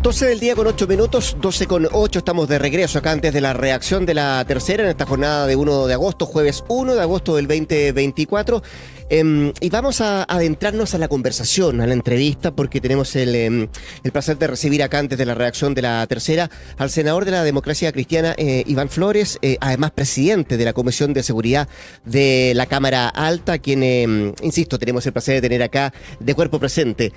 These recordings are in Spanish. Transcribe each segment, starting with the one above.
12 del día con 8 minutos, 12 con 8, estamos de regreso acá antes de la reacción de la tercera en esta jornada de 1 de agosto, jueves 1 de agosto del 2024. Y vamos a adentrarnos a la conversación, a la entrevista, porque tenemos el placer de recibir acá antes de la reacción de la tercera al senador de la Democracia Cristiana, Iván Flores, además presidente de la Comisión de Seguridad de la Cámara Alta, quien, insisto, tenemos el placer de tener acá de cuerpo presente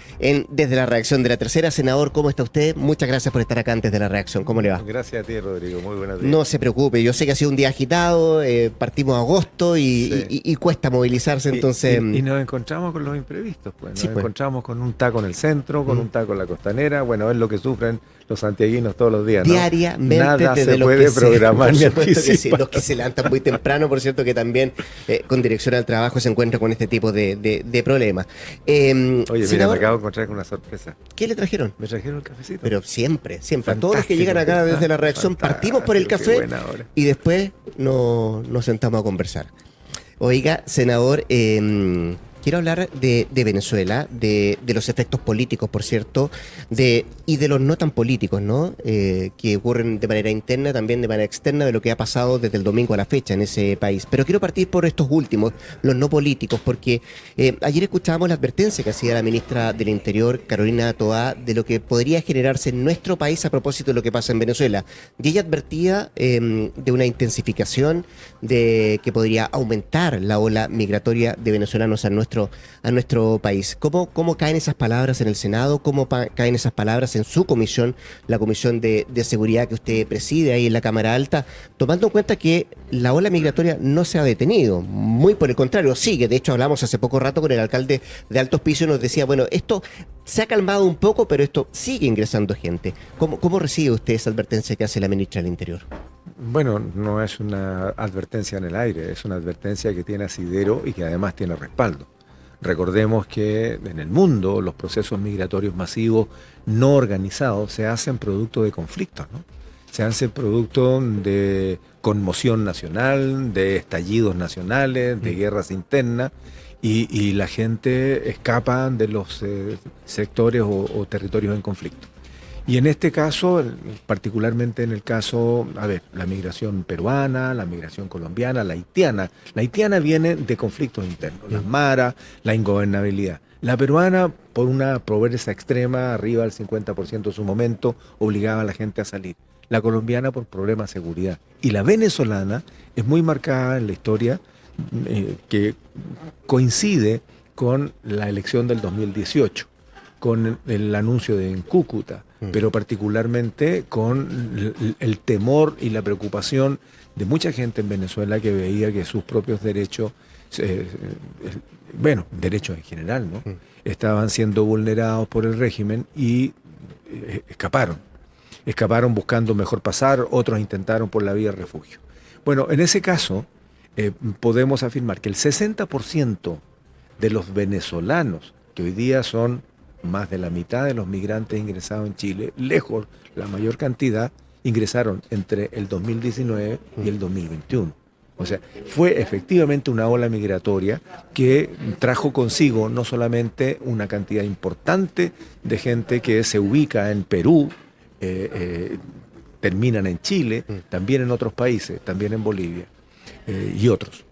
desde la reacción de la tercera. Senador, ¿cómo está usted? Muchas gracias por estar acá antes de la reacción. ¿Cómo le va? Gracias a ti, Rodrigo. Muy buenos días. No se preocupe, yo sé que ha sido un día agitado, partimos agosto y cuesta movilizarse, entonces... Y nos encontramos con los imprevistos, pues. Nos encontramos con un taco en el centro, con un taco en la costanera. Bueno, es lo que sufren los santiaguinos todos los días, ¿no? Diariamente. Nada se puede programar ni anticipar. Los que se levantan muy temprano, por cierto, que también con dirección al trabajo se encuentran con este tipo de problemas. Oye, senador, mira, me acabo de encontrar con una sorpresa. ¿Qué le trajeron? Me trajeron el cafecito. Pero siempre. Fantástico, a todos los que llegan acá desde la reacción, partimos por el café y después nos sentamos a conversar. Oiga, senador, quiero hablar de Venezuela, de los efectos políticos, por cierto, y de los no tan políticos, ¿no? Que ocurren de manera interna, también de manera externa, de lo que ha pasado desde el domingo a la fecha en ese país. Pero quiero partir por estos últimos, los no políticos, porque ayer escuchábamos la advertencia que hacía la ministra del Interior, Carolina Toá, de lo que podría generarse en nuestro país a propósito de lo que pasa en Venezuela. Y ella advertía de una intensificación, de que podría aumentar la ola migratoria de venezolanos a nuestro país. ¿Cómo caen esas palabras en el Senado? ¿Cómo caen esas palabras en su comisión, la Comisión de Seguridad que usted preside ahí en la Cámara Alta, tomando en cuenta que la ola migratoria no se ha detenido? Muy por el contrario, sigue. De hecho, hablamos hace poco rato con el alcalde de Alto Hospicio y nos decía, bueno, esto se ha calmado un poco, pero esto sigue ingresando gente. ¿Cómo recibe usted esa advertencia que hace la ministra del Interior? Bueno, no es una advertencia en el aire, es una advertencia que tiene asidero y que además tiene respaldo. Recordemos que en el mundo los procesos migratorios masivos no organizados se hacen producto de conflictos, ¿no? Se hacen producto de conmoción nacional, de estallidos nacionales, de guerras internas, y la gente escapa de los sectores o territorios en conflicto. Y en este caso, particularmente en el caso, la migración peruana, la migración colombiana, la haitiana viene de conflictos internos, las maras, la ingobernabilidad. La peruana, por una pobreza extrema, arriba del 50% en su momento, obligaba a la gente a salir. La colombiana por problemas de seguridad. Y la venezolana es muy marcada en la historia, que coincide con la elección del 2018. Con el anuncio en Cúcuta, pero particularmente con el temor y la preocupación de mucha gente en Venezuela que veía que sus propios derechos, derechos en general, ¿no? Estaban siendo vulnerados por el régimen y escaparon. Escaparon buscando mejor pasar, otros intentaron por la vía de refugio. Bueno, en ese caso podemos afirmar que el 60% de los venezolanos, que hoy día son más de la mitad de los migrantes ingresados en Chile, lejos la mayor cantidad, ingresaron entre el 2019 y el 2021. O sea, fue efectivamente una ola migratoria que trajo consigo no solamente una cantidad importante de gente que se ubica en Perú, terminan en Chile, también en otros países, también en Bolivia y otros.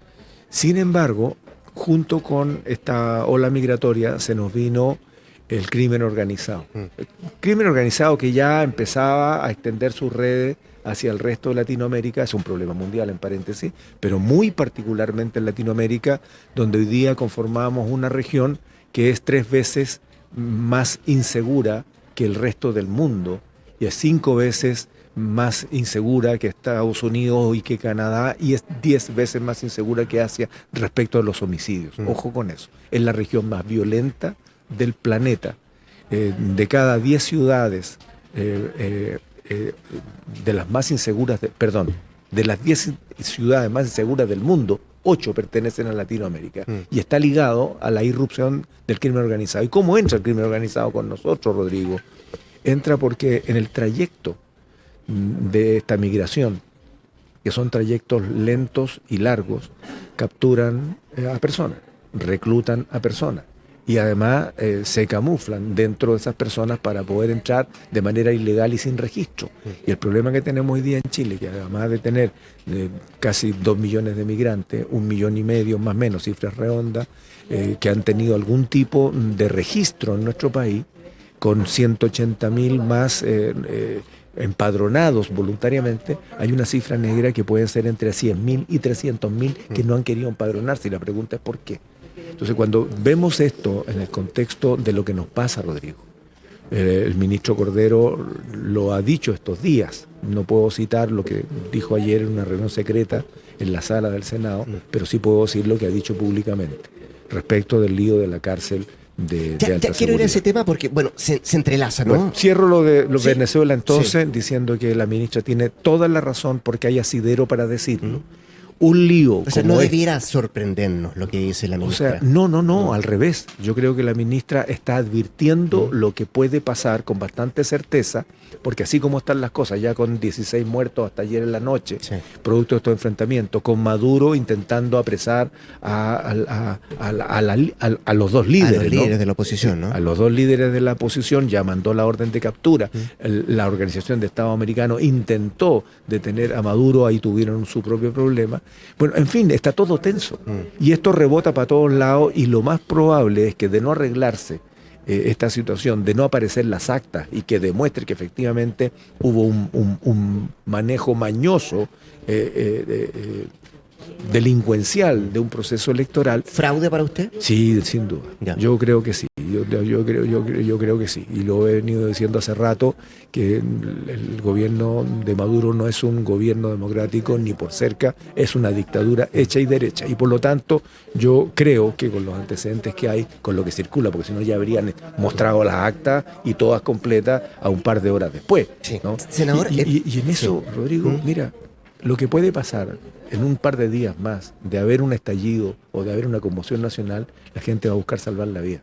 Sin embargo, junto con esta ola migratoria se nos vino el crimen organizado. El crimen organizado que ya empezaba a extender sus redes hacia el resto de Latinoamérica, es un problema mundial en paréntesis, pero muy particularmente en Latinoamérica, donde hoy día conformamos una región que es 3 veces más insegura que el resto del mundo y es 5 veces más insegura que Estados Unidos y que Canadá, y es 10 veces más insegura que Asia respecto a los homicidios. Ojo con eso. Es la región más violenta del planeta. De cada 10 ciudades, de las más inseguras, de las 10 ciudades más inseguras del mundo, 8 pertenecen a Latinoamérica. Y está ligado a la irrupción del crimen organizado. ¿Y cómo entra el crimen organizado con nosotros, Rodrigo? Entra porque en el trayecto de esta migración, que son trayectos lentos y largos, capturan a personas, reclutan a personas. y además se camuflan dentro de esas personas para poder entrar de manera ilegal y sin registro. Y el problema que tenemos hoy día en Chile, que además de tener casi 2 millones de migrantes, 1,5 millones más o menos, cifras redondas, que han tenido algún tipo de registro en nuestro país, con 180.000 más empadronados voluntariamente, hay una cifra negra que puede ser entre 100.000 y 300.000 que no han querido empadronarse, y la pregunta es ¿por qué? Entonces, cuando vemos esto en el contexto de lo que nos pasa, Rodrigo, el ministro Cordero lo ha dicho estos días, no puedo citar lo que dijo ayer en una reunión secreta en la sala del Senado, pero sí puedo decir lo que ha dicho públicamente respecto del lío de la cárcel de alta ya quiero ir a ese tema porque, bueno, se entrelaza, ¿no? Bueno, cierro lo de Sí. Venezuela entonces, Sí. diciendo que la ministra tiene toda la razón porque hay asidero para decirlo. Un lío O sea, como no este. debiera sorprendernos lo que dice la O ministra. sea, no, al revés. Yo creo que la ministra está advirtiendo lo que puede pasar con bastante certeza, porque así como están las cosas, ya con 16 muertos hasta ayer en la noche, Sí. producto de estos enfrentamientos, con Maduro intentando apresar a los dos líderes, a los ¿no? líderes de la oposición, ¿no? A los dos líderes de la oposición ya mandó la orden de captura. La Organización de Estado Americano intentó detener a Maduro, ahí tuvieron su propio problema. Bueno, en fin, está todo tenso. Y esto rebota para todos lados y lo más probable es que de no arreglarse esta situación, de no aparecer las actas y que demuestre que efectivamente hubo un manejo mañoso delincuencial de un proceso electoral. ¿Fraude para usted? Sí, sin duda. Ya. Yo creo que sí. Yo creo que sí. Y lo he venido diciendo hace rato, que el gobierno de Maduro no es un gobierno democrático ni por cerca, es una dictadura hecha y derecha. Y por lo tanto, yo creo que con los antecedentes que hay, con lo que circula, porque si no ya habrían mostrado las actas y todas completas a un par de horas después. Sí. ¿no? Senador, Y en eso, sí. Rodrigo, mira, lo que puede pasar en un par de días más de haber un estallido o de haber una conmoción nacional, la gente va a buscar salvar la vida.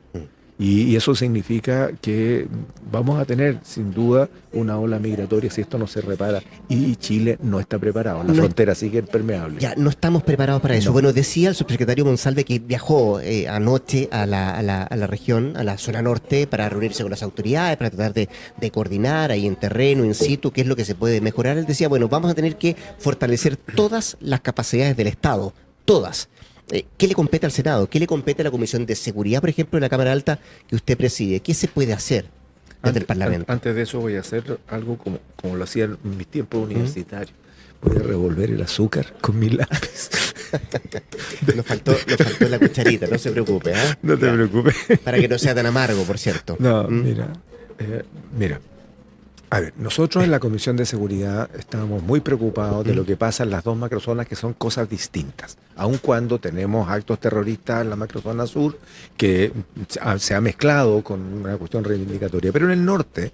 Y eso significa que vamos a tener, sin duda, una ola migratoria si esto no se repara. Y Chile no está preparado. La frontera sigue permeable. Ya, no estamos preparados para eso. No. Bueno, decía el subsecretario Monsalve que viajó anoche a la región, a la zona norte, para reunirse con las autoridades, para tratar de coordinar ahí en terreno, in situ, qué es lo que se puede mejorar. Él decía, bueno, vamos a tener que fortalecer todas las capacidades del Estado, todas. ¿Qué le compete al Senado? ¿Qué le compete a la Comisión de Seguridad, por ejemplo, de la Cámara Alta que usted preside? ¿Qué se puede hacer desde el Parlamento? Antes de eso voy a hacer algo como lo hacía en mis tiempos universitarios. Voy a revolver el azúcar con mi lápiz. Nos faltó la cucharita, no se preocupe. No te preocupes. Para que no sea tan amargo, por cierto. No, mira. A ver, nosotros en la Comisión de Seguridad estábamos muy preocupados de lo que pasa en las dos macrozonas, que son cosas distintas. Aun cuando tenemos actos terroristas en la macrozona sur, que se ha mezclado con una cuestión reivindicatoria. Pero en el norte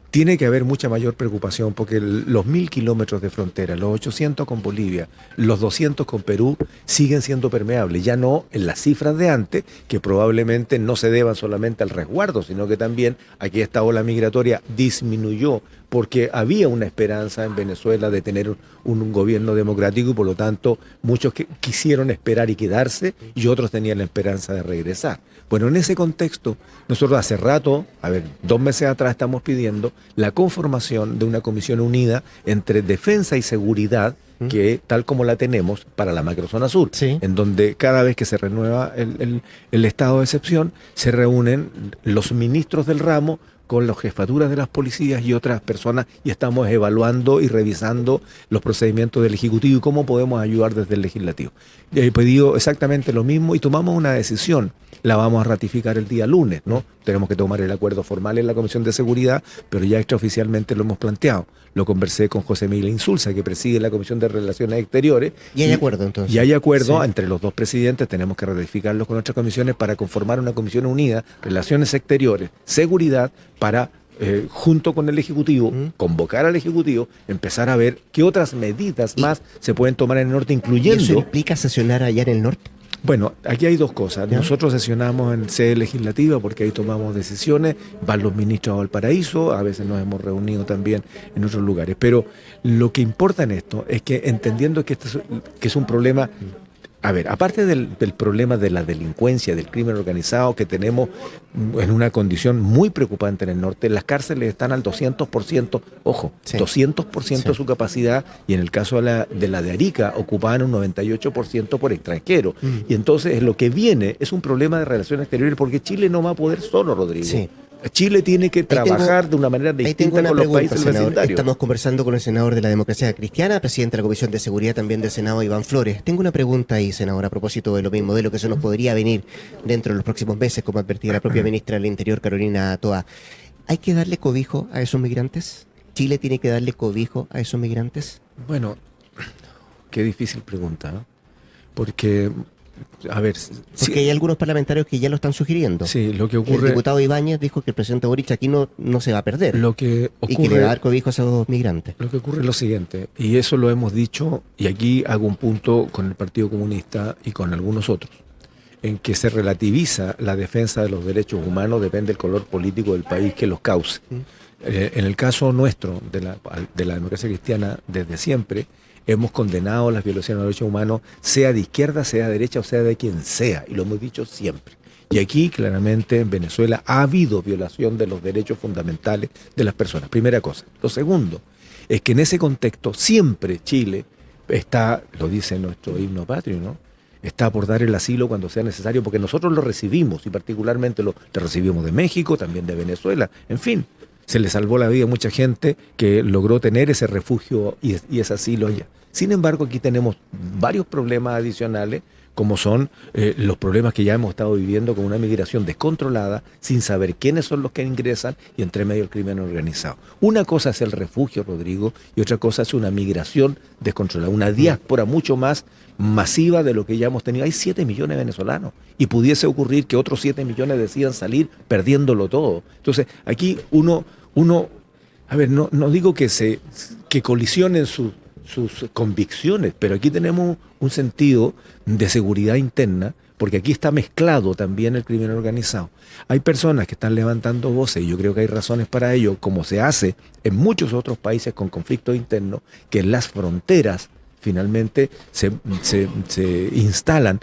tiene que haber mucha mayor preocupación, porque los 1.000 kilómetros de frontera, los 800 con Bolivia, los 200 con Perú, siguen siendo permeables. Ya no en las cifras de antes, que probablemente no se deban solamente al resguardo, sino que también aquí esta ola migratoria disminuyó, porque había una esperanza en Venezuela de tener un gobierno democrático, y por lo tanto muchos que quisieron esperar y quedarse, y otros tenían la esperanza de regresar. Bueno, en ese contexto, nosotros hace rato, 2 meses atrás, estamos pidiendo la conformación de una comisión unida entre defensa y seguridad, que tal como la tenemos para la macrozona sur, Sí. en donde cada vez que se renueva el estado de excepción, se reúnen los ministros del ramo con las jefaturas de las policías y otras personas, y estamos evaluando y revisando los procedimientos del Ejecutivo y cómo podemos ayudar desde el Legislativo. He pedido exactamente lo mismo y tomamos una decisión. La vamos a ratificar el día lunes, ¿no? Tenemos que tomar el acuerdo formal en la Comisión de Seguridad, pero ya extraoficialmente lo hemos planteado. Lo conversé con José Miguel Insulza, que preside la Comisión de Relaciones Exteriores. Y hay acuerdo, entonces. Y hay acuerdo Sí. entre los dos presidentes, tenemos que ratificarlo con otras comisiones para conformar una comisión unida, Relaciones Exteriores, Seguridad, para, junto con el Ejecutivo, convocar al Ejecutivo, empezar a ver qué otras medidas más se pueden tomar en el norte, ¿Y eso incluyendo... implica sesionar allá en el norte? Bueno, aquí hay dos cosas. ¿Ya? Nosotros sesionamos en sede legislativa porque ahí tomamos decisiones, van los ministros a Valparaíso, a veces nos hemos reunido también en otros lugares. Pero lo que importa en esto es que, entendiendo que es un problema a ver, aparte del problema de la delincuencia, del crimen organizado que tenemos en una condición muy preocupante en el norte, las cárceles están al 200%, ojo, sí. 200% de su capacidad, y en el caso de la de Arica ocupaban un 98% por extranjeros. Y entonces lo que viene es un problema de relaciones exteriores, porque Chile no va a poder solo, Rodrigo. Sí. Chile tiene que trabajar de una manera distinta con los países vecindarios. Estamos conversando con el senador de la Democracia Cristiana, presidente de la Comisión de Seguridad también del Senado, Iván Flores. Tengo una pregunta ahí, senador, a propósito de lo mismo, de lo que se nos podría venir dentro de los próximos meses, como advertía la propia ministra del Interior, Carolina Toa. ¿Hay que darle cobijo a esos migrantes? ¿Chile tiene que darle cobijo a esos migrantes? Bueno, qué difícil pregunta, ¿no? Porque... A ver, porque hay algunos parlamentarios que ya lo están sugiriendo. Sí, lo que ocurre... El diputado Ibáñez dijo que el presidente Boric aquí no se va a perder. Lo que ocurre, y que le va a dar cobijo a esos migrantes. Lo que ocurre es lo siguiente, y eso lo hemos dicho, y aquí hago un punto con el Partido Comunista y con algunos otros, en que se relativiza la defensa de los derechos humanos, depende del color político del país que los cause. En el caso nuestro, de la Democracia Cristiana, desde siempre, hemos condenado las violaciones de los derechos humanos, sea de izquierda, sea de derecha o sea de quien sea, y lo hemos dicho siempre. Y aquí, claramente, en Venezuela ha habido violación de los derechos fundamentales de las personas. Primera cosa. Lo segundo es que en ese contexto siempre Chile está, lo dice nuestro himno patrio, ¿no? Está por dar el asilo cuando sea necesario, porque nosotros lo recibimos, y particularmente lo recibimos de México, también de Venezuela, en fin. Se le salvó la vida a mucha gente que logró tener ese refugio y ese asilo allá. Sin embargo, aquí tenemos varios problemas adicionales, como son los problemas que ya hemos estado viviendo con una migración descontrolada, sin saber quiénes son los que ingresan, y entre medio el crimen organizado. Una cosa es el refugio, Rodrigo, y otra cosa es una migración descontrolada, una diáspora mucho más masiva de lo que ya hemos tenido. Hay 7 millones de venezolanos, y pudiese ocurrir que otros 7 millones decidan salir perdiéndolo todo. Entonces, aquí uno a ver, no digo que colisionen sus convicciones, pero aquí tenemos un sentido de seguridad interna, porque aquí está mezclado también el crimen organizado. Hay personas que están levantando voces, y yo creo que hay razones para ello, como se hace en muchos otros países con conflictos internos, que en las fronteras finalmente se instalan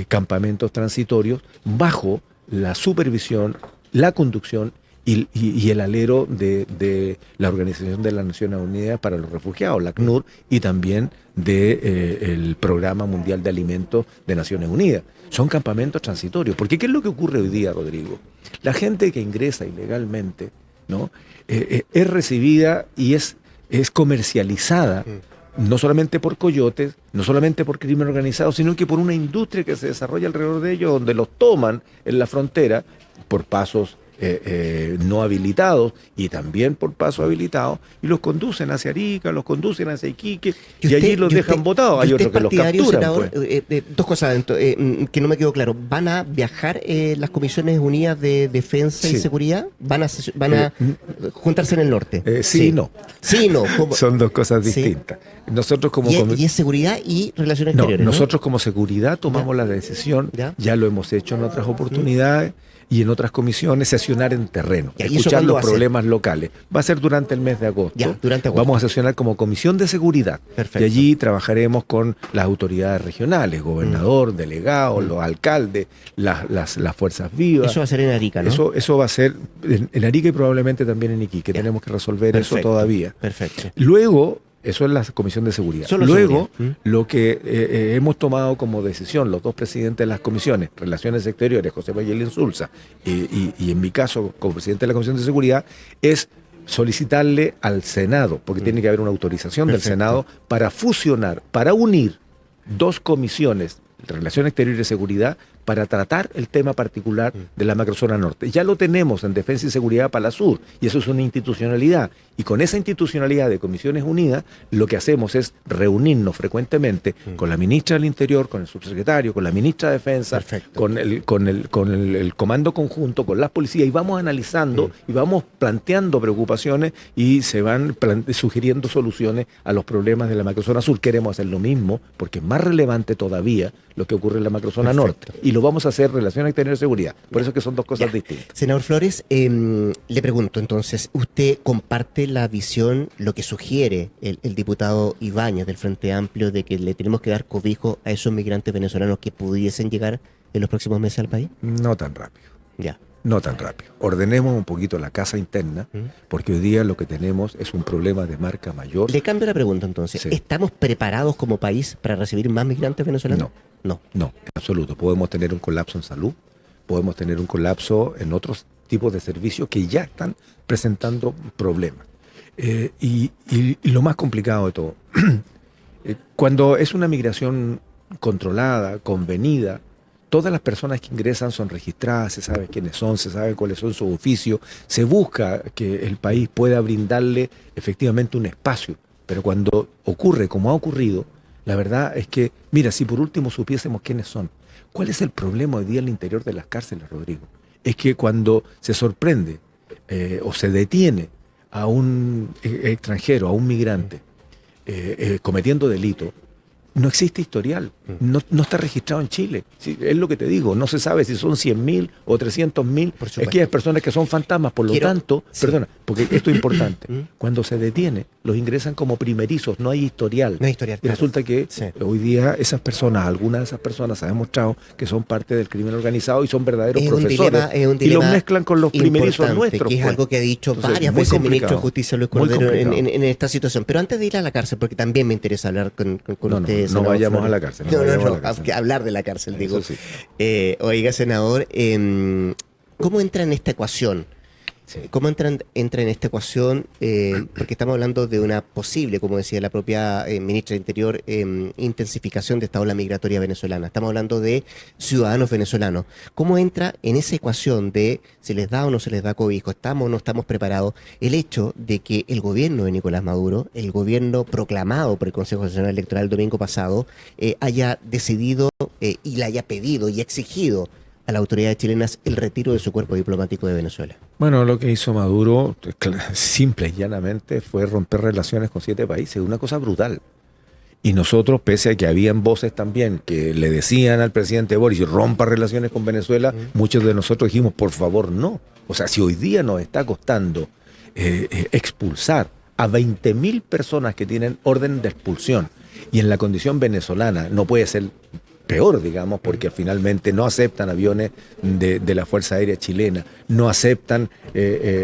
campamentos transitorios bajo la supervisión, la conducción y el alero de la Organización de las Naciones Unidas para los Refugiados, la ACNUR, y también del Programa Mundial de Alimentos de Naciones Unidas. Son campamentos transitorios. Porque ¿qué es lo que ocurre hoy día, Rodrigo? La gente que ingresa ilegalmente, ¿no? Es recibida y es comercializada, no solamente por coyotes, no solamente por crimen organizado, sino que por una industria que se desarrolla alrededor de ellos, donde los toman en la frontera por pasos no habilitados y también por pasos habilitados, y los conducen hacia Arica, los conducen hacia Iquique, y allí los dejan botados. Hay otros que los capturan. Senador, pues. Dos cosas que no me quedó claro. ¿Van a viajar las Comisiones Unidas de Defensa y Seguridad? ¿Van a juntarse en el norte? Sí, no. Sí, no. Son dos cosas distintas. Nosotros como y es seguridad y relaciones exteriores. Nosotros como seguridad tomamos la decisión, ya lo hemos hecho en otras oportunidades, y en otras comisiones, sesionar en terreno, escuchar los problemas locales. Va a ser durante el mes de agosto. Durante agosto. Vamos a sesionar como Comisión de Seguridad. Perfecto. Y allí trabajaremos con las autoridades regionales, gobernador, delegados, los alcaldes, las fuerzas vivas. Eso va a ser en Arica, ¿no? Eso va a ser en Arica y probablemente también en Iquique. Tenemos que resolver eso todavía. Perfecto. Luego, eso es la Comisión de Seguridad. Luego, lo que hemos tomado como decisión, los dos presidentes de las comisiones, Relaciones Exteriores, José Mayel Insulza, y en mi caso, como presidente de la Comisión de Seguridad, es solicitarle al Senado, porque tiene que haber una autorización del Senado, para fusionar, para unir dos comisiones, Relaciones Exteriores y Seguridad, para tratar el tema particular de la macrozona norte. Ya lo tenemos en Defensa y Seguridad para la Sur, y eso es una institucionalidad. Y con esa institucionalidad de Comisiones Unidas, lo que hacemos es reunirnos frecuentemente con la ministra del Interior, con el subsecretario, con la ministra de Defensa, con el comando conjunto, con las policías, y vamos analizando y vamos planteando preocupaciones, y se van sugiriendo soluciones a los problemas de la macrozona sur. Queremos hacer lo mismo, porque es más relevante todavía lo que ocurre en la macrozona norte. y lo vamos a hacer relaciones exteriores y seguridad. Por eso es que son dos cosas distintas. Senador Flores, le pregunto entonces, ¿usted comparte la visión, lo que sugiere el diputado Ibáñez del Frente Amplio de que le tenemos que dar cobijo a esos migrantes venezolanos que pudiesen llegar en los próximos meses al país? No tan rápido. Ya. No tan rápido. Ordenemos un poquito la casa interna, porque hoy día lo que tenemos es un problema de marca mayor. Le cambio la pregunta entonces. Sí. ¿Estamos preparados como país para recibir más migrantes venezolanos? No, en absoluto. Podemos tener un colapso en salud, podemos tener un colapso en otros tipos de servicios que ya están presentando problemas. Y lo más complicado de todo, cuando es una migración controlada, convenida, todas las personas que ingresan son registradas, se sabe quiénes son, se sabe cuáles son sus oficios, se busca que el país pueda brindarle efectivamente un espacio. Pero cuando ocurre como ha ocurrido, la verdad es que, mira, si por último supiésemos quiénes son, ¿cuál es el problema hoy día en el interior de las cárceles, Rodrigo? Es que cuando se sorprende o se detiene a un extranjero, a un migrante, cometiendo delito, no existe historial, no está registrado en Chile. Sí, es lo que te digo, no se sabe si son 100.000 o 300.000. Es que hay personas que son fantasmas, por lo tanto, perdona, porque esto es importante, cuando se detiene, los ingresan como primerizos, no hay historial. No hay historial. Y resulta que hoy día esas personas, algunas de esas personas se ha demostrado que son parte del crimen organizado y son verdaderos profesores. Y los mezclan con los primerizos nuestros. Que es algo que ha dicho varias veces el ministro de Justicia Luis Cordero en esta situación. Pero antes de ir a la cárcel, porque también me interesa hablar con usted. No vayamos a la cárcel. Hablar de la cárcel, digo. Sí. Oiga, senador, ¿cómo entra en esta ecuación? ¿Cómo entra en esta ecuación? Porque estamos hablando de una posible, como decía la propia ministra de Interior, intensificación de esta ola migratoria venezolana. Estamos hablando de ciudadanos venezolanos. ¿Cómo entra en esa ecuación de se les da o no se les da cobijo? ¿Estamos o no estamos preparados? El hecho de que el gobierno de Nicolás Maduro, el gobierno proclamado por el Consejo Nacional Electoral el domingo pasado, haya decidido y le haya pedido y exigido a las autoridades chilenas el retiro de su cuerpo diplomático de Venezuela. Bueno, lo que hizo Maduro, simple y llanamente, fue romper relaciones con 7 países, una cosa brutal. Y nosotros, pese a que habían voces también que le decían al presidente Boric, rompa relaciones con Venezuela, muchos de nosotros dijimos, por favor, no. O sea, si hoy día nos está costando expulsar a 20.000 personas que tienen orden de expulsión, y en la condición venezolana no puede ser peor, digamos, porque finalmente no aceptan aviones de la Fuerza Aérea Chilena, no aceptan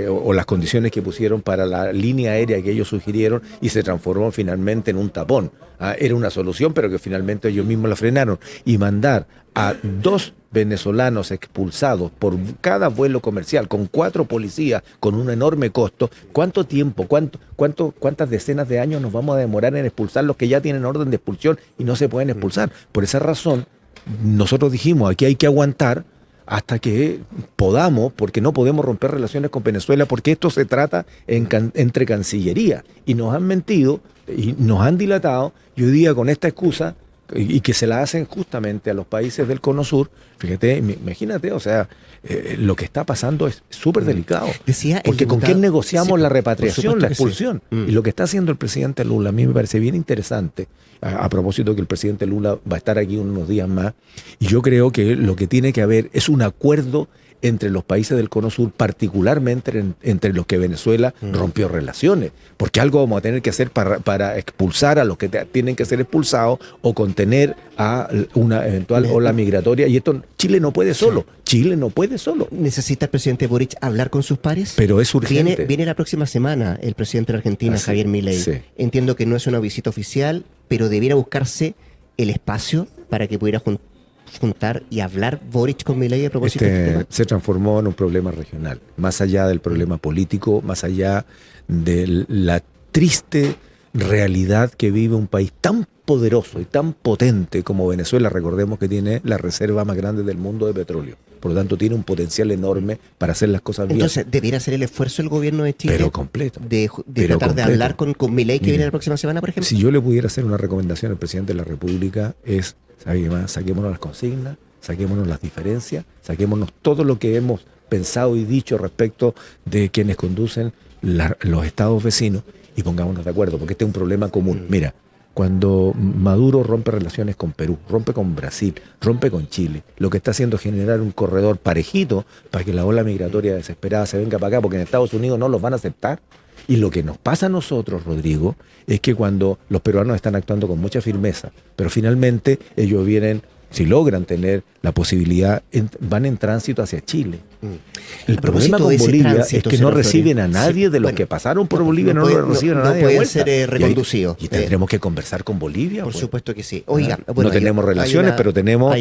o las condiciones que pusieron para la línea aérea que ellos sugirieron y se transformó finalmente en un tapón. Era una solución, pero que finalmente ellos mismos la frenaron. Y mandar a 2 venezolanos expulsados por cada vuelo comercial, con 4 policías, con un enorme costo, ¿cuánto tiempo, cuántas decenas de años nos vamos a demorar en expulsar los que ya tienen orden de expulsión y no se pueden expulsar? Por esa razón, nosotros dijimos, aquí hay que aguantar hasta que podamos, porque no podemos romper relaciones con Venezuela, porque esto se trata entre Cancillería. Y nos han mentido y nos han dilatado, y hoy día con esta excusa, y que se la hacen justamente a los países del Cono Sur, fíjate, imagínate, o sea, lo que está pasando es súper delicado. Porque ¿con quién negociamos la repatriación, la expulsión? Y lo que está haciendo el presidente Lula a mí me parece bien interesante, a propósito que el presidente Lula va a estar aquí unos días más, y yo creo que lo que tiene que haber es un acuerdo entre los países del Cono Sur, particularmente entre los que Venezuela rompió relaciones, porque algo vamos a tener que hacer para expulsar a los que tienen que ser expulsados o contener a una eventual ola migratoria, y esto Chile no puede solo, Chile no puede solo. ¿Necesita el presidente Boric hablar con sus pares? Pero es urgente. Viene la próxima semana el presidente de Argentina, Javier Milei. Sí. Entiendo que no es una visita oficial, pero debiera buscarse el espacio para que pudiera juntar y hablar Boric con Milei a propósito de este tema. Se transformó en un problema regional, más allá del problema político, más allá de la triste realidad que vive un país tan poderoso y tan potente como Venezuela. Recordemos que tiene la reserva más grande del mundo de petróleo, por lo tanto tiene un potencial enorme para hacer las cosas bien. Entonces, ¿debiera hacer el esfuerzo el gobierno de Chile? Pero completo. De tratar de hablar con Milei, que viene la próxima semana, por ejemplo. Si yo le pudiera hacer una recomendación al presidente de la República es, saquémonos las consignas, saquémonos las diferencias, saquémonos todo lo que hemos pensado y dicho respecto de quienes conducen los estados vecinos y pongámonos de acuerdo, porque este es un problema común. Mira, cuando Maduro rompe relaciones con Perú, rompe con Brasil, rompe con Chile, lo que está haciendo es generar un corredor parejito para que la ola migratoria desesperada se venga para acá, porque en Estados Unidos no los van a aceptar. Y lo que nos pasa a nosotros, Rodrigo, es que cuando los peruanos están actuando con mucha firmeza, pero finalmente ellos vienen, si logran tener la posibilidad, van en tránsito hacia Chile. El problema con Bolivia es que no reciben a nadie de los que pasaron por Bolivia, no lo reciben a nadie. No pueden ser reconducidos. Y tendremos que conversar con Bolivia. Por supuesto que sí. Oiga, no tenemos relaciones, pero tenemos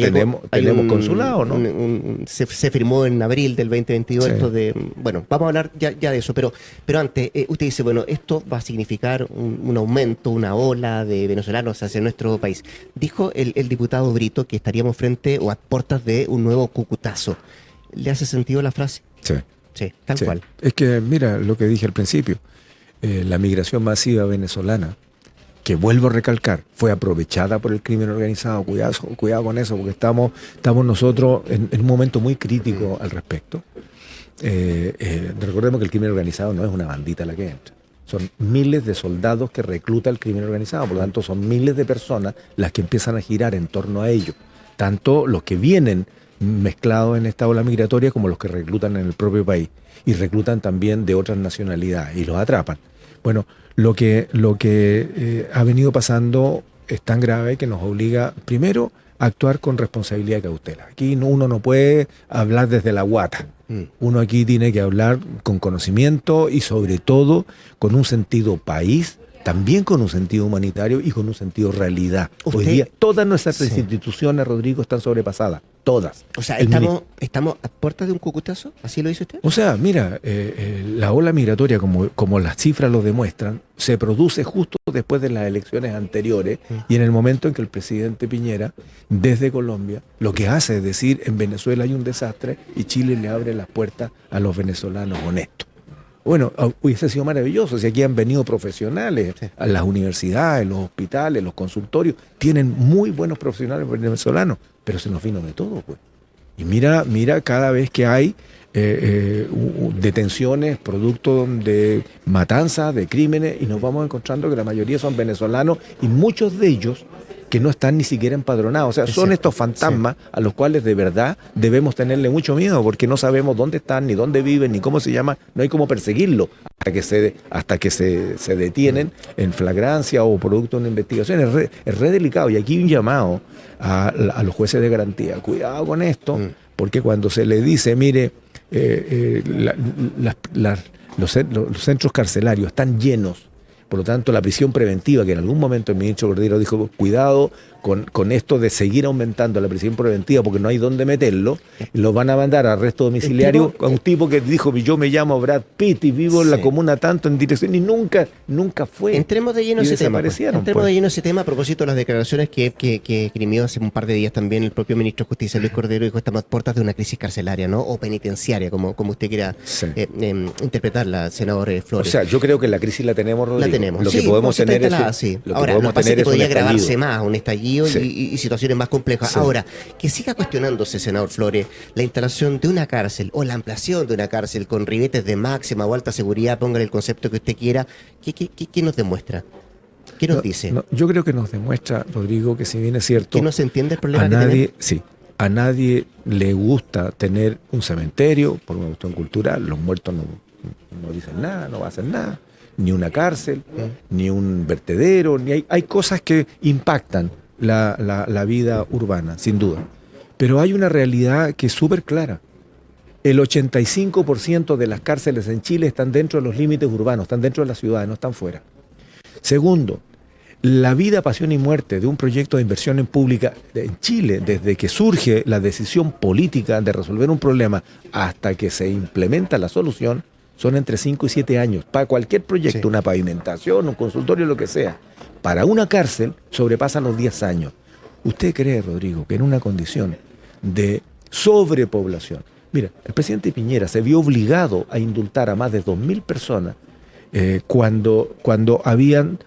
consulado, ¿no? Se firmó en abril del 2022 sí. Esto de... Bueno, vamos a hablar ya de eso, pero antes, usted dice, bueno, esto va a significar un aumento, una ola de venezolanos hacia nuestro país. Dijo el diputado Brito que estaríamos frente o a puertas de un nuevo Cúcutazo. ¿Le hace sentido la frase? Sí. Sí, tal cual. Es que, mira, lo que dije al principio, la migración masiva venezolana, que vuelvo a recalcar, fue aprovechada por el crimen organizado. Cuidado con eso, porque estamos nosotros en un momento muy crítico al respecto. Recordemos que el crimen organizado no es una bandita la que entra. Son miles de soldados que recluta el crimen organizado, por lo tanto son miles de personas las que empiezan a girar en torno a ello. Tanto los que vienen mezclados en esta ola migratoria como los que reclutan en el propio país. Y reclutan también de otras nacionalidades y los atrapan. Bueno, lo que ha venido pasando es tan grave que nos obliga, primero, a actuar con responsabilidad y cautela. Aquí uno no puede hablar desde la guata. Uno aquí tiene que hablar con conocimiento y sobre todo con un sentido país, también con un sentido humanitario y con un sentido realidad. Hoy día todas nuestras instituciones, Rodrigo, están sobrepasadas. Todas. O sea, ¿estamos a puertas de un Cúcutazo? ¿Así lo dice usted? O sea, mira, la ola migratoria, como las cifras lo demuestran, se produce justo después de las elecciones anteriores y en el momento en que el presidente Piñera, desde Colombia, lo que hace es decir, en Venezuela hay un desastre y Chile le abre las puertas a los venezolanos honestos. Bueno, hubiese sido maravilloso si aquí han venido profesionales a las universidades, los hospitales, los consultorios. Tienen muy buenos profesionales venezolanos, pero se nos vino de todo, pues. Y mira cada vez que hay detenciones, producto de matanzas, de crímenes, y nos vamos encontrando que la mayoría son venezolanos y muchos de ellos que no están ni siquiera empadronados. O sea, son estos fantasmas a los cuales de verdad debemos tenerle mucho miedo porque no sabemos dónde están, ni dónde viven, ni cómo se llaman, no hay cómo perseguirlo hasta que se detienen en flagrancia o producto de una investigación. Es re delicado y aquí un llamado a los jueces de garantía. Cuidado con esto, porque cuando se le dice, mire, los centros carcelarios están llenos. Por lo tanto, la prisión preventiva, que en algún momento el ministro Cordero dijo, cuidado con esto de seguir aumentando la prisión preventiva porque no hay dónde meterlo, lo van a mandar a arresto domiciliario a un tipo que dijo, yo me llamo Brad Pitt y vivo en la comuna tanto en dirección, y nunca fue. Entremos de lleno ese tema. Entremos de lleno ese tema a propósito de las declaraciones que esgrimió hace un par de días también el propio ministro de Justicia, Luis Cordero, dijo, estamos a puertas de una crisis carcelaria, ¿no? O penitenciaria, como usted quiera interpretarla, senador Flores. O sea, yo creo que la crisis la tenemos, Rodrigo. La tenemos. Lo que podemos tener es ahora, lo que pasa es que podría agravarse más un estallido y situaciones más complejas. Sí. Ahora, que siga cuestionándose, senador Flores, la instalación de una cárcel o la ampliación de una cárcel con ribetes de máxima o alta seguridad, póngale el concepto que usted quiera, ¿qué nos demuestra? ¿Qué nos dice? Yo creo que nos demuestra, Rodrigo, que si bien es cierto... ¿Que no se entiende el problema que tenemos? Sí. A nadie le gusta tener un cementerio por una cuestión cultural. Los muertos no dicen nada, no hacen nada. Ni una cárcel, ni un vertedero, hay cosas que impactan la vida urbana, sin duda. Pero hay una realidad que es súper clara. El 85% de las cárceles en Chile están dentro de los límites urbanos, están dentro de las ciudades, no están fuera. Segundo, la vida, pasión y muerte de un proyecto de inversión en pública en Chile, desde que surge la decisión política de resolver un problema hasta que se implementa la solución, son entre 5 y 7 años. Para cualquier proyecto, una pavimentación, un consultorio, lo que sea. Para una cárcel sobrepasan los 10 años. ¿Usted cree, Rodrigo, que en una condición de sobrepoblación? Mira, el presidente Piñera se vio obligado a indultar a más de 2.000 personas cuando habían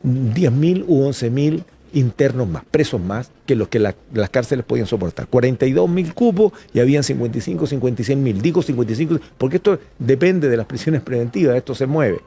10.000 u 11.000 internos más, presos más, que los que las cárceles podían soportar. 42.000 cupos y habían 56.000. Digo 55, porque esto depende de las prisiones preventivas, esto se mueve.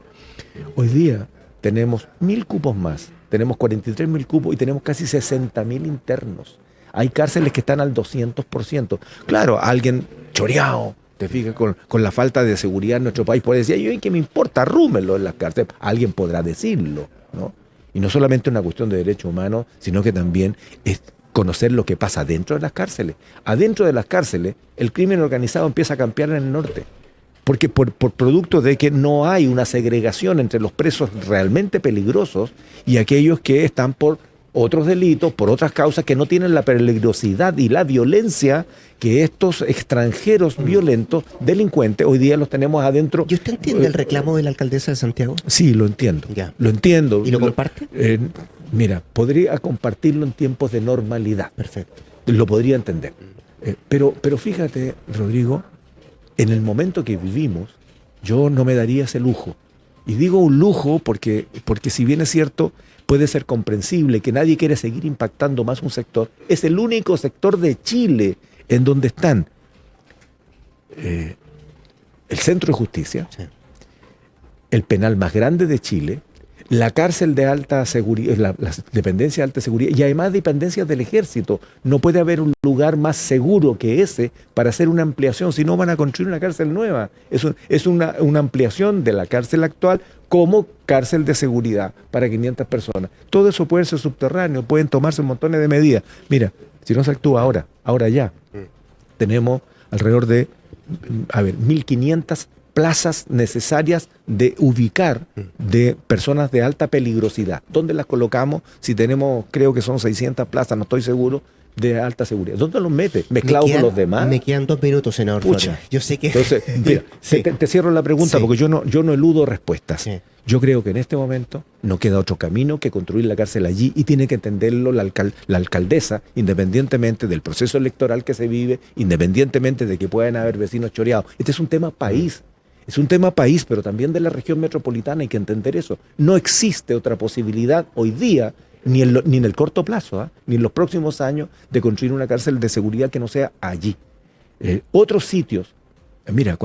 Hoy día tenemos 1.000 cupos más, tenemos 43.000 cupos y tenemos casi 60.000 internos. Hay cárceles que están al 200%. Claro, alguien choreado, te fijas, con la falta de seguridad en nuestro país, puede decir, ¿y qué me importa? Arrúmenlo en las cárceles. Alguien podrá decirlo, ¿no? Y no solamente una cuestión de derechos humanos, sino que también es conocer lo que pasa dentro de las cárceles. Adentro de las cárceles, el crimen organizado empieza a campear en el norte. Porque por producto de que no hay una segregación entre los presos realmente peligrosos y aquellos que están por otros delitos, por otras causas que no tienen la peligrosidad y la violencia que estos extranjeros violentos, delincuentes, hoy día los tenemos adentro. ¿Y usted entiende el reclamo de la alcaldesa de Santiago? Sí, lo entiendo. Ya. Lo entiendo. ¿Y lo comparte? Mira, podría compartirlo en tiempos de normalidad. Perfecto. Lo podría entender. Pero fíjate, Rodrigo, en el momento que vivimos, yo no me daría ese lujo. Y digo un lujo porque si bien es cierto, puede ser comprensible que nadie quiere seguir impactando más un sector, es el único sector de Chile en donde están el Centro de Justicia, sí, el penal más grande de Chile, la cárcel de alta seguridad, la dependencia de alta seguridad y además dependencias del ejército. No puede haber un lugar más seguro que ese para hacer una ampliación, si no van a construir una cárcel nueva. Es una ampliación de la cárcel actual como cárcel de seguridad para 500 personas. Todo eso puede ser subterráneo, pueden tomarse montones de medidas. Mira, si no se actúa ahora ya, tenemos alrededor de 1.500 plazas necesarias de ubicar de personas de alta peligrosidad. ¿Dónde las colocamos? Si tenemos, creo que son 600 plazas, no estoy seguro, de alta seguridad. ¿Dónde los mete? ¿Mezclados con los demás? Me quedan 2 minutos, senador. Pucha. Yo sé que... Entonces, mira, sí, te cierro la pregunta, sí, porque yo no eludo respuestas. Sí. Yo creo que en este momento no queda otro camino que construir la cárcel allí y tiene que entenderlo la alcaldesa, independientemente del proceso electoral que se vive, independientemente de que puedan haber vecinos choreados. Este es un tema país. Es un tema país, pero también de la región metropolitana, hay que entender eso. No existe otra posibilidad hoy día, ni en el corto plazo, ni en los próximos años, de construir una cárcel de seguridad que no sea allí. Otros sitios, mira,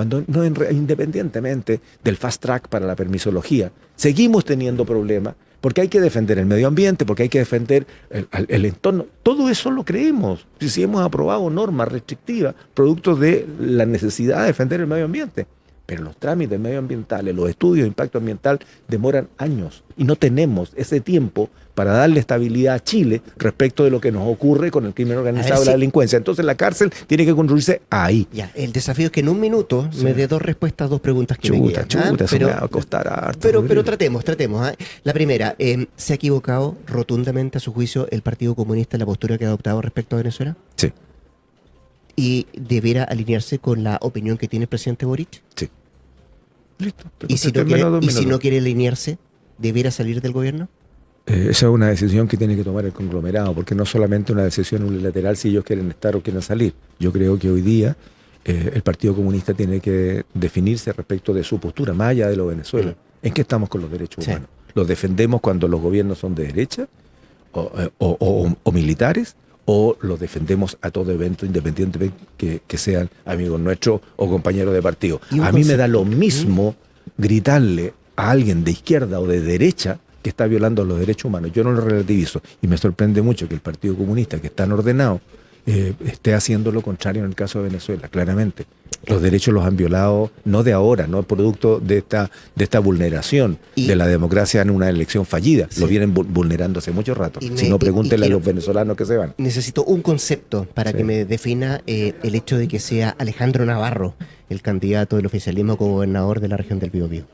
independientemente del fast track para la permisología, seguimos teniendo problemas porque hay que defender el medio ambiente, porque hay que defender el entorno. Todo eso lo creemos. Si hemos aprobado normas restrictivas, producto de la necesidad de defender el medio ambiente. Pero los trámites medioambientales, los estudios de impacto ambiental demoran años y no tenemos ese tiempo para darle estabilidad a Chile respecto de lo que nos ocurre con el crimen organizado y la delincuencia. Entonces la cárcel tiene que construirse ahí. Ya, el desafío es que en un minuto me dé 2 respuestas a 2 preguntas que me quedan. Eso me va a costar harto. Pero tratemos. La primera, ¿se ha equivocado rotundamente a su juicio el Partido Comunista en la postura que ha adoptado respecto a Venezuela? Sí. ¿Y debiera alinearse con la opinión que tiene el presidente Boric? Sí. Listo. ¿Y si no quiere alinearse, debiera salir del gobierno? Esa es una decisión que tiene que tomar el conglomerado, porque no es solamente una decisión unilateral si ellos quieren estar o quieren salir. Yo creo que hoy día el Partido Comunista tiene que definirse respecto de su postura, más allá de lo de Venezuela. ¿En qué estamos con los derechos humanos? ¿Los defendemos cuando los gobiernos son de derecha o militares? ¿O los defendemos a todo evento, independientemente que sean amigos nuestros o compañeros de partido? A mí me da lo mismo gritarle a alguien de izquierda o de derecha que está violando los derechos humanos. Yo no lo relativizo. Y me sorprende mucho que el Partido Comunista, que es tan ordenado, esté haciendo lo contrario en el caso de Venezuela, claramente. Los derechos los han violado, no de ahora, no producto de esta vulneración de la democracia en una elección fallida. Sí. Lo vienen vulnerando hace mucho rato. Si no, pregúntenle a los venezolanos que se van. Necesito un concepto para que me defina el hecho de que sea Alejandro Navarro el candidato del oficialismo como gobernador de la región del Biobío.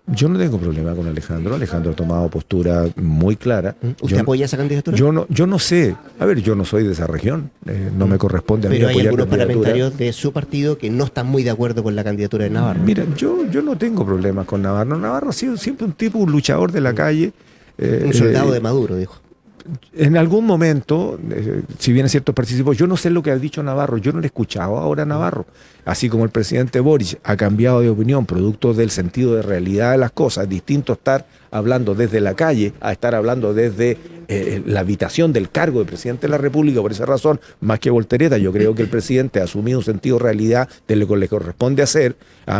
Yo no tengo problema con Alejandro. Alejandro ha tomado postura muy clara. ¿Usted apoya esa candidatura? Yo no sé. A ver, yo no soy de esa región. No me corresponde a mí apoyar. Pero hay algunos parlamentarios de su partido que no están muy de acuerdo con la candidatura de Navarro. Mira, yo no tengo problemas con Navarro. Navarro ha sido siempre un luchador de la calle. Un soldado de Maduro, dijo. En algún momento, si bien es cierto, participó. Yo no sé lo que ha dicho Navarro, yo no le he escuchado ahora a Navarro. Así como el presidente Boric ha cambiado de opinión producto del sentido de realidad de las cosas, distinto estar hablando desde la calle a estar hablando desde la habitación del cargo de presidente de la República. Por esa razón, más que voltereta, yo creo que el presidente ha asumido un sentido de realidad de lo que le corresponde hacer,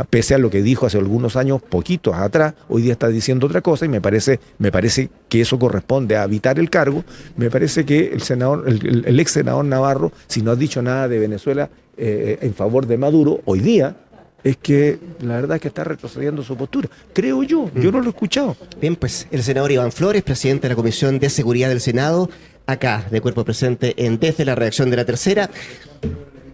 pese a lo que dijo hace algunos años, poquitos atrás, hoy día está diciendo otra cosa, y me parece que eso corresponde a habitar el cargo. Me parece que el ex senador Navarro, si no ha dicho nada de Venezuela en favor de Maduro, hoy día, es que la verdad es que está retrocediendo su postura. Creo yo no lo he escuchado. Bien, pues el senador Iván Flores, presidente de la Comisión de Seguridad del Senado, acá de cuerpo presente en Desde la Redacción de La Tercera.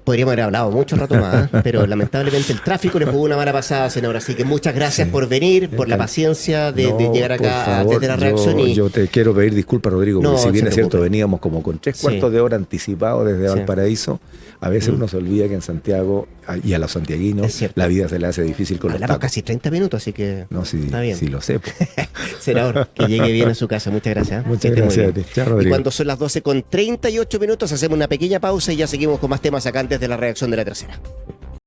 Podríamos haber hablado mucho rato más, pero lamentablemente el tráfico le jugó una mala pasada, senador. Así que muchas gracias por venir, por la paciencia de llegar acá desde la redacción. Yo te quiero pedir disculpas, Rodrigo, porque si bien es cierto, veníamos como con 3/4 de hora anticipado desde Valparaíso. A veces uno se olvida que en Santiago, y a los santiaguinos, la vida se le hace difícil con los tacos. Casi 30 minutos, así que está bien. Sí lo sé. Senador, que llegue bien a su casa. Muchas gracias. Muchas gracias a ti. Chao, Rodrigo. Y cuando son las 12:38, hacemos una pequeña pausa y ya seguimos con más temas acá antes de la redacción de La Tercera.